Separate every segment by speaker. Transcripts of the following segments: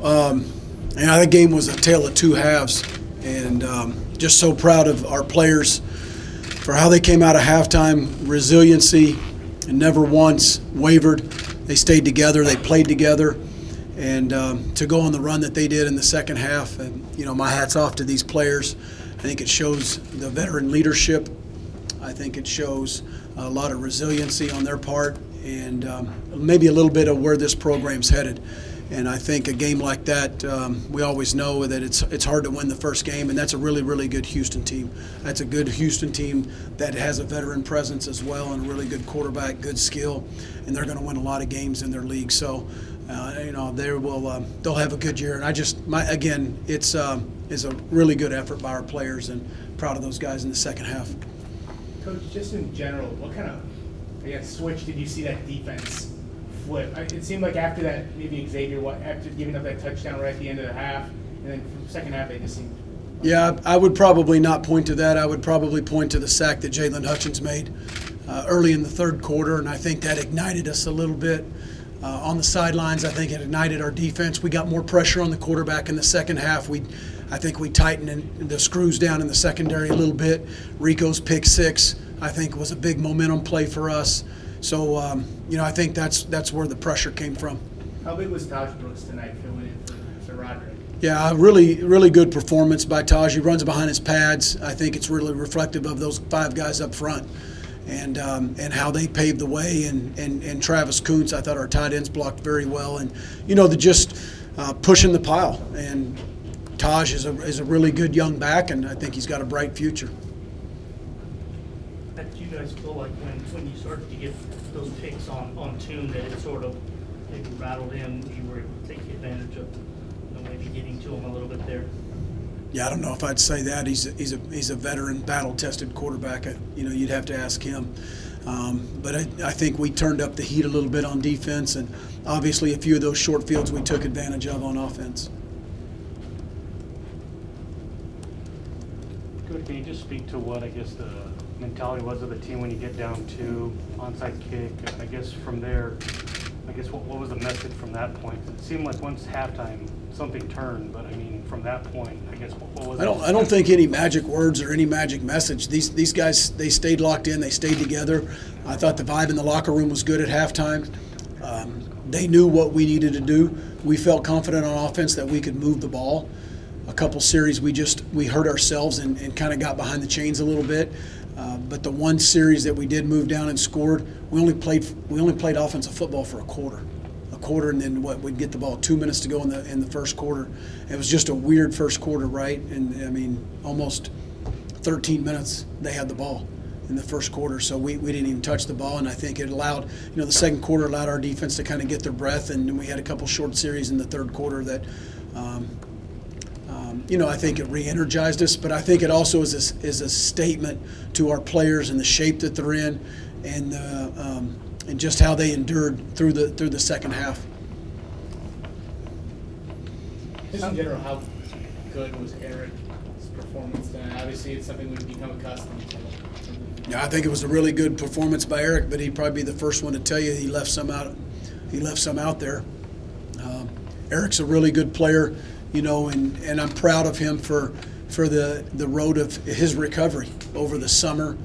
Speaker 1: That game was a tale of two halves, and just so proud of our players for how they came out of halftime, resiliency, and never once wavered. They stayed together, they played together, and to go on the run that they did in the second half, and my hat's off to these players. I think it shows the veteran leadership. I think it shows a lot of resiliency on their part, and maybe a little bit of where this program's headed. And I think a game like that, we always know that it's hard to win the first game, and that's a really, really good Houston team. That's a good Houston team that has a veteran presence as well, and a really good quarterback, good skill, and they're going to win a lot of games in their league. So, they'll have a good year. And it's a really good effort by our players, and proud of those guys in the second half.
Speaker 2: Coach, just in general, what kind of switch did you see that defense flip? It seemed like after that, maybe Xavier, after giving up that touchdown right at the end of the half, and then from the second half, they just seemed.
Speaker 1: Yeah, I would probably not point to that. I would probably point to the sack that Jalen Hutchins made early in the third quarter, and I think that ignited us a little bit. On the sidelines, I think it ignited our defense. We got more pressure on the quarterback in the second half. I think we tightened the screws down in the secondary a little bit. Rico's pick six, I think, was a big momentum play for us. So, I think that's where the pressure came from.
Speaker 2: How big was Taj Brooks tonight filling in for Roderick?
Speaker 1: Yeah, really, really good performance by Taj. He runs behind his pads. I think it's really reflective of those five guys up front and how they paved the way. And Travis Kuntz, I thought our tight ends blocked very well. And, just pushing the pile. And Taj is a really good young back, and I think he's got a bright future.
Speaker 3: How did you guys feel like when you started to get those picks on tune, that it sort of maybe rattled him, you were able to take advantage of maybe getting to him a little bit there?
Speaker 1: Yeah, I don't know if I'd say that. He's a veteran, battle-tested quarterback. You'd have to ask him. But I think we turned up the heat a little bit on defense, and obviously a few of those short fields we took advantage of on offense.
Speaker 4: Good. Can you just speak to what, I guess, the mentality was of the team when you get down to onside kick? I guess from there, what was the message from that point? It seemed like once halftime something turned, but from that point, I guess what was it?
Speaker 1: I don't think any magic words or any magic message. These guys, they stayed locked in, they stayed together. I thought the vibe in the locker room was good at halftime. They knew what we needed to do. We felt confident on offense that we could move the ball. A couple series we hurt ourselves and kind of got behind the chains a little bit. But the one series that we did move down and scored, we only played offensive football for a quarter, and then we'd get the ball 2 minutes to go in the first quarter. It was just a weird first quarter, right? And almost 13 minutes they had the ball in the first quarter, so we didn't even touch the ball. And I think it allowed, the second quarter allowed our defense to kind of get their breath, and then we had a couple short series in the third quarter that. I think it re-energized us, but I think it also is a statement to our players and the shape that they're in, and just how they endured through the second half.
Speaker 2: Just in general, how good was Eric's performance tonight? Obviously, it's something we've become accustomed to.
Speaker 1: Yeah, I think it was a really good performance by Eric, but he'd probably be the first one to tell you he left some out. He left some out there. Eric's a really good player. And I'm proud of him for the road of his recovery over the summer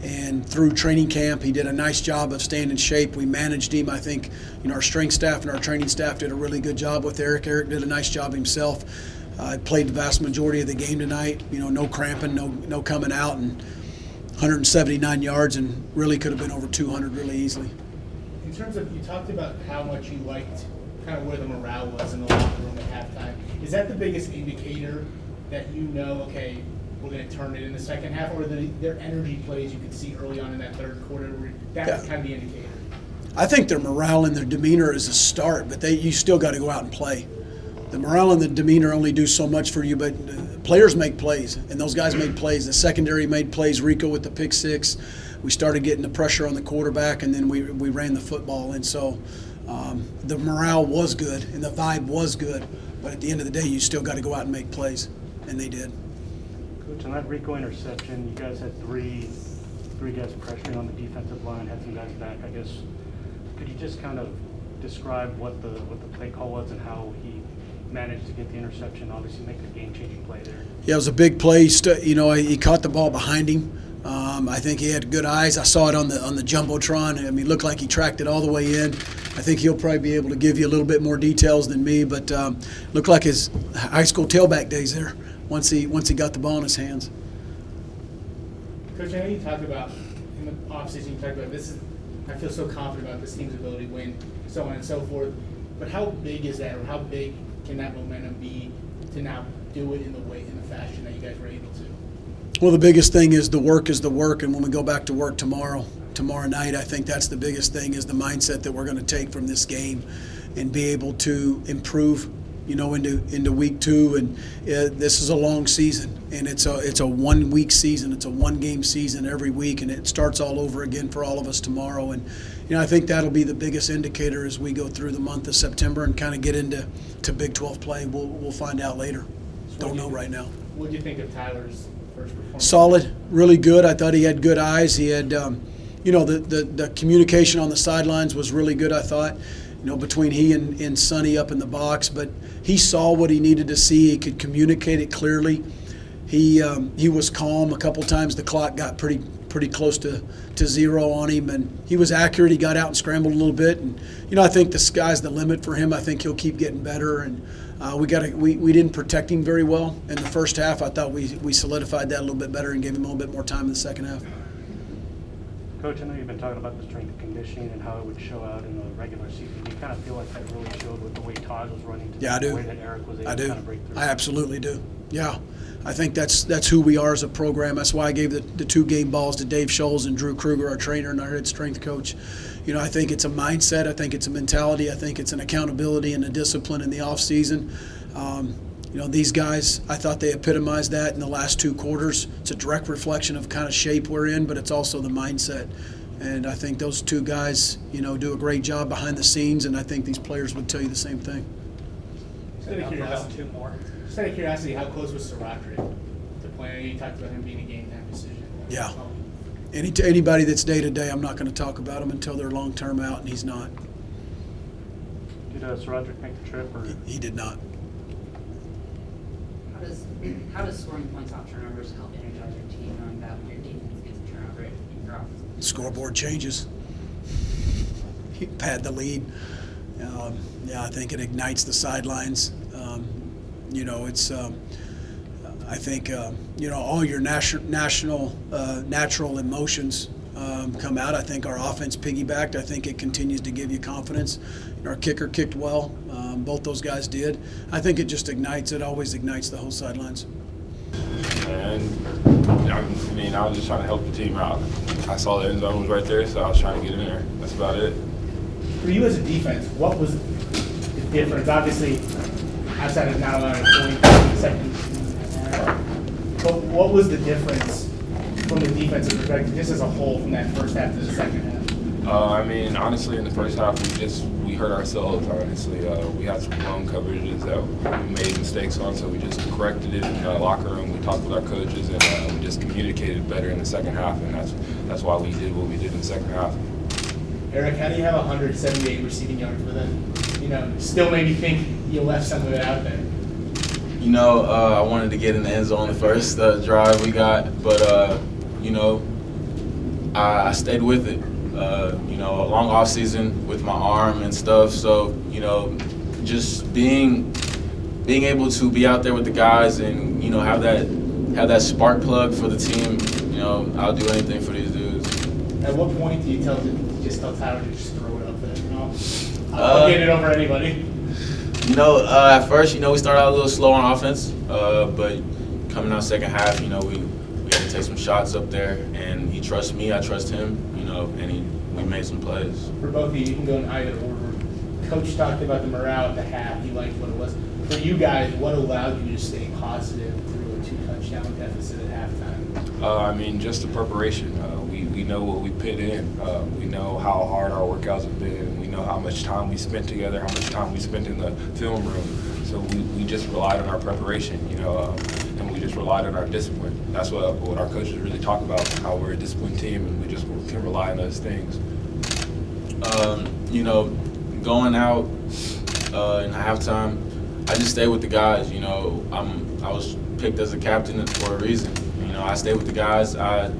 Speaker 1: and through training camp. He did a nice job of staying in shape. We managed him. I think our strength staff and our training staff did a really good job with Eric. Eric did a nice job himself. Played the vast majority of the game tonight. No cramping, no coming out, and 179 yards, and really could have been over 200 really easily.
Speaker 2: In terms of, you talked about how much you liked kind of where the morale was in the locker room at halftime. Is that the biggest indicator that okay, we're going to turn it in the second half, or their energy plays you could see early on in that third quarter? That was kind of the indicator.
Speaker 1: I think their morale and their demeanor is a start, but you still got to go out and play. The morale and the demeanor only do so much for you, but players make plays, and those guys made plays. The secondary made plays. Rico with the pick six. We started getting the pressure on the quarterback, and then we ran the football, and so. The morale was good and the vibe was good, but at the end of the day, you still got to go out and make plays, and they did.
Speaker 4: Coach, on that Rico interception, you guys had three guys pressuring on the defensive line, had some guys back. I guess could you just kind of describe what the play call was and how he managed to get the interception, obviously make a game-changing play there.
Speaker 1: Yeah, it was a big play. He caught the ball behind him. I think he had good eyes. I saw it on the jumbotron. I mean, it looked like he tracked it all the way in. I think he'll probably be able to give you a little bit more details than me, but looked like his high school tailback days there once he got the ball in his hands.
Speaker 2: Coach, I know you talked about in the offseason, you talked about I feel so confident about this team's ability to win, so on and so forth. But how big is that, or how big can that momentum be to now do it in the fashion that you guys were able to?
Speaker 1: Well, the biggest thing is the work, and when we go back to work tomorrow night, I think that's the biggest thing, is the mindset that we're going to take from this game and be able to improve, into week 2. And this is a long season, and it's a 1 week season. It's a 1 game season every week, and it starts all over again for all of us tomorrow. And I think that'll be the biggest indicator as we go through the month of September and kind of get into Big 12 play. We'll find out later. Don't know right now.
Speaker 2: What do you think of Tyler's first performance?
Speaker 1: Solid, really good. I thought he had good eyes. He had, the communication on the sidelines was really good, I thought, between he and Sonny up in the box. But he saw what he needed to see. He could communicate it clearly. He was calm. A couple times the clock got pretty close to 0 on him, and he was accurate. He got out and scrambled a little bit, and I think the sky's the limit for him. I think he'll keep getting better, and we didn't protect him very well in the first half. I thought we solidified that a little bit better and gave him a little bit more time in the second half.
Speaker 4: Coach, I know you've been talking about the strength and conditioning and how it would show out in the regular season. Do you kind of feel like that really showed with the way Todd was running to
Speaker 1: Yeah, I do.
Speaker 4: the way that Eric was able to kind of break through?
Speaker 1: I absolutely do. Yeah. I think that's who we are as a program. That's why I gave the 2 game balls to Dave Scholes and Drew Kruger, our trainer and our head strength coach. I think it's a mindset. I think it's a mentality. I think it's an accountability and a discipline in the off season. These guys, I thought they epitomized that in the last 2 quarters. It's a direct reflection of kind of shape we're in, but it's also the mindset. And I think those 2 guys, do a great job behind the scenes, and I think these players would tell you the same thing.
Speaker 2: Just out of curiosity, how close was Roderick to playing? You talked about him being a game time decision.
Speaker 1: Yeah. Anybody that's day to day, I'm not going to talk about them until they're long term out, and he's not.
Speaker 4: Did Sir Roderick make the trip, or
Speaker 1: He did not.
Speaker 5: How does scoring points off turnovers help energize your team, knowing that when your defense gets a turnover, your offense?
Speaker 1: Scoreboard changes. You pad the lead. I think it ignites the sidelines. It's. I think all your natural emotions come out. I think our offense piggybacked. I think it continues to give you confidence. Our kicker kicked well. Both those guys did. I think it just ignites. It always ignites the whole sidelines.
Speaker 6: And I was just trying to help the team out. I saw the end zone was right there, so I was trying to get in there. That's about it.
Speaker 2: For you as a defense, what was the difference? Obviously, outside of not allowing a point in the second, but what was the difference from the defensive perspective, just as a whole, from that first half to the second half?
Speaker 6: Honestly, in the first half, we hurt ourselves. Honestly, we had some blown coverages that we made mistakes on, so we just corrected it in the locker room. We talked with our coaches, and we just communicated better in the second half, and that's why we did what we did in the second half.
Speaker 2: Eric, how do you have 178 receiving yards with it? Still made me think you left some of it out there.
Speaker 7: I wanted to get in the end zone the first drive we got, but I stayed with it. A long off season with my arm and stuff. So, just being able to be out there with the guys and, have that spark plug for the team, I'll do anything for these dudes.
Speaker 2: At what point do you tell Tyler to just throw it up there? I'll get it over anybody.
Speaker 7: At first, we started out a little slow on offense, but coming out second half, we had to take some shots up there, and he trusts me, I trust him, and we made some plays.
Speaker 2: For both of you can go in either order. Coach talked about the morale at the half. He liked what it was. For you guys, what allowed you to stay positive through a 2-touchdown deficit at halftime?
Speaker 6: Just the preparation. We know what we put in. We know how hard our workouts have been. We know how much time we spent together, how much time we spent in the film room. So we just relied on our preparation, and we just relied on our discipline. That's what our coaches really talk about, how we're a disciplined team, and we just can rely on those things.
Speaker 7: Going out in halftime, I just stay with the guys. You know, I was picked as a captain for a reason. You know, I stay with the guys. I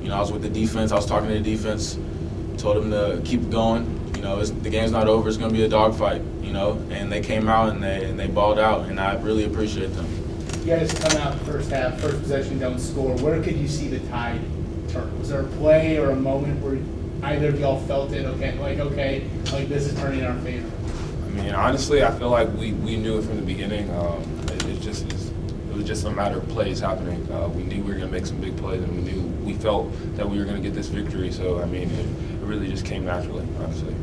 Speaker 7: was with the defense. I was talking to the defense, told them to keep going. You know, the game's not over. It's going to be a dogfight. You know, and they came out and they balled out, and I really appreciate them.
Speaker 2: You guys come out first half, first possession, don't score. Where could you see the tide turn? Was there a play or a moment where either of y'all felt it? Okay, this is turning in our favor.
Speaker 6: I mean, honestly, I feel like we knew it from the beginning. It was just a matter of plays happening. We knew we were going to make some big plays, and we felt that we were going to get this victory. So, I mean, it really just came naturally, honestly.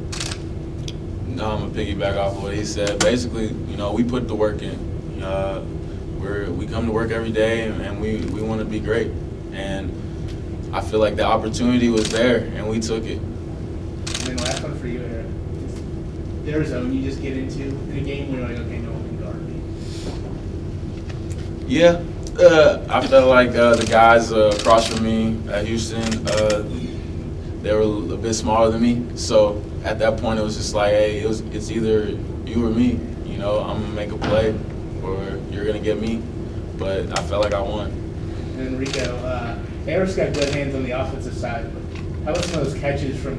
Speaker 7: No, I'm gonna piggyback off of what he said. Basically, you know, we put the work in. We come to work every day, and we want to be great. And I feel like the opportunity was there, and we took it.
Speaker 2: And then last one for you, Eric. Their zone you just get into in a game where you're like, okay, no one can guard me.
Speaker 7: Yeah, I felt like the guys across from me at Houston, they were a bit smaller than me. So at that point, it was just like, hey, it's either you or me. You know, I'm gonna make a play, or you're gonna get me. But I felt like I won.
Speaker 2: And then Rico, Eric's got good hands on the offensive side, but how about some of those catches from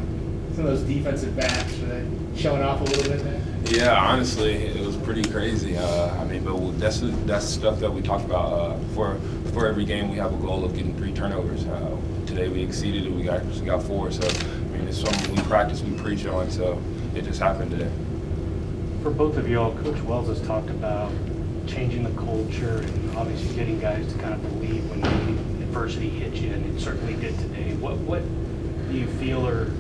Speaker 2: some of those defensive backs? Were they showing off a little bit there?
Speaker 6: Yeah, honestly, it was pretty crazy. I mean, but that's stuff that we talk about. For every game, we have a goal of getting 3 turnovers. Today we exceeded it. We got 4. So, I mean, it's something we practice, we preach on. So it just happened today.
Speaker 4: For both of y'all, Coach Wells has talked about changing the culture and obviously getting guys to kind of believe when adversity hits you, and it certainly did today. What do you feel, or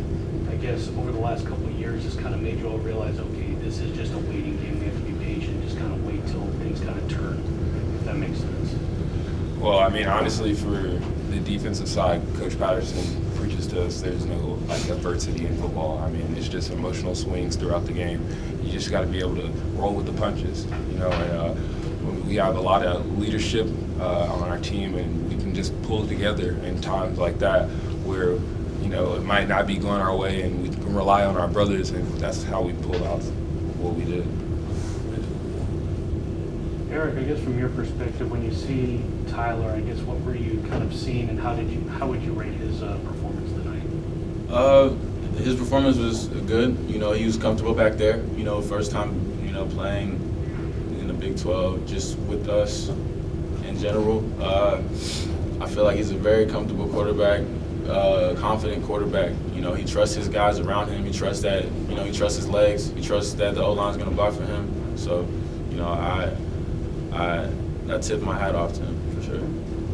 Speaker 4: I guess over the last couple of years, has kind of made you all realize, okay, this is just a waiting game. We have to be patient, just kind of wait till things kind of turn, if that makes sense?
Speaker 6: Well, I mean, honestly, for the defensive side, Coach Patterson preaches to us there's no adversity in football. I mean, it's just emotional swings throughout the game. You just got to be able to roll with the punches, you know. And we have a lot of leadership on our team, and we can just pull together in times like that where, you know, it might not be going our way, and we can rely on our brothers, and that's how we pulled out what we did.
Speaker 4: Eric, I guess from your perspective, when you see Tyler, I guess what were you kind of seeing, and how would you rate his performance tonight?
Speaker 7: His performance was good. You know, he was comfortable back there. You know, first time, you know, playing in the Big 12 just with us in general. I feel like he's a very comfortable quarterback, confident quarterback. You know, he trusts his guys around him. He trusts that, you know, he trusts his legs. He trusts that the O-line's going to block for him. So, you know, I tip my hat off to him for sure.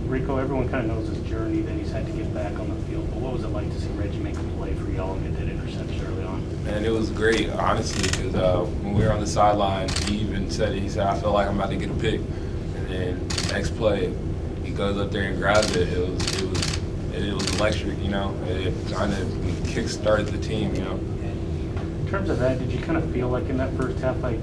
Speaker 4: Rico, everyone kind of knows his journey that he's had to get back on the field, but what was it like to see Reggie make a play for y'all and get that interception early on?
Speaker 6: And it was great, honestly, because when we were on the sideline, he even said it. He said, I feel like I'm about to get a pick. And then next play, he goes up there and grabs it. It was electric, you know. It kind of kick-started the team, you know.
Speaker 4: In terms of that, did you kind of feel like in that first half, like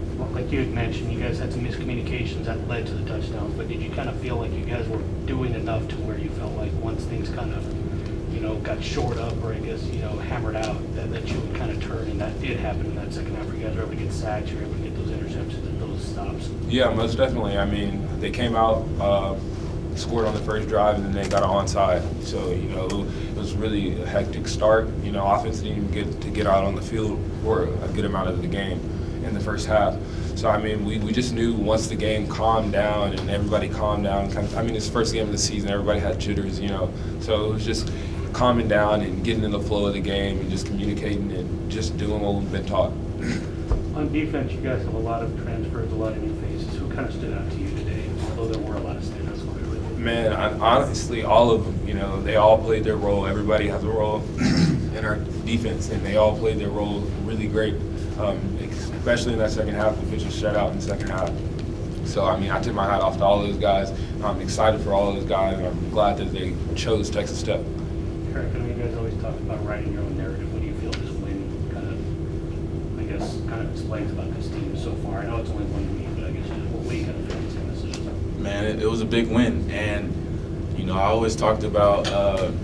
Speaker 4: you had mentioned, you guys had some miscommunications that led to the touchdowns, but did you kind of feel like you guys were doing enough to where you felt like once things kind of, you know, got shored up, or I guess, you know, hammered out, that you would kind of turn, and that did happen in that second half, where you guys were able to get sacks, you were able to get those interceptions and those stops?
Speaker 6: Yeah, most definitely. I mean, they came out, scored on the first drive, and then they got an onside. So, you know, it was really a hectic start. You know, offense didn't even get out on the field for a good amount of the game in the first half. So, I mean, we just knew once the game calmed down and everybody calmed down, I mean, it's the first game of the season, everybody had jitters, you know. So it was just calming down and getting in the flow of the game and just communicating and just doing what we've been taught.
Speaker 4: On defense, you guys have a lot of transfers, a lot of new faces. Who kind of stood out to you today, although there were a lot of standouts?
Speaker 6: Man, honestly, all of them, you know, they all played their role. Everybody has a role in our defense, and they all played their role really great, especially in that second half. The pitch was shut out in the second half. So, I mean, I tip my hat off to all those guys. I'm excited for all those guys, and I'm glad that they chose Texas Tech.
Speaker 4: Eric, I know you guys always talk about writing your own narrative. What do you feel this win kind of explains about this team so far? I know it's only 1 week, but I guess what way you kind of feel this game is?
Speaker 7: Man, it was a big win, and you know, I always talked about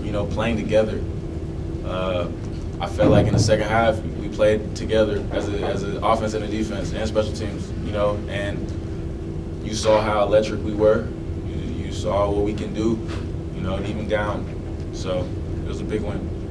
Speaker 7: you know, playing together. I felt like in the second half we played together as an offense and a defense and special teams, you know, and you saw how electric we were. You saw what we can do, even down. So it was a big win.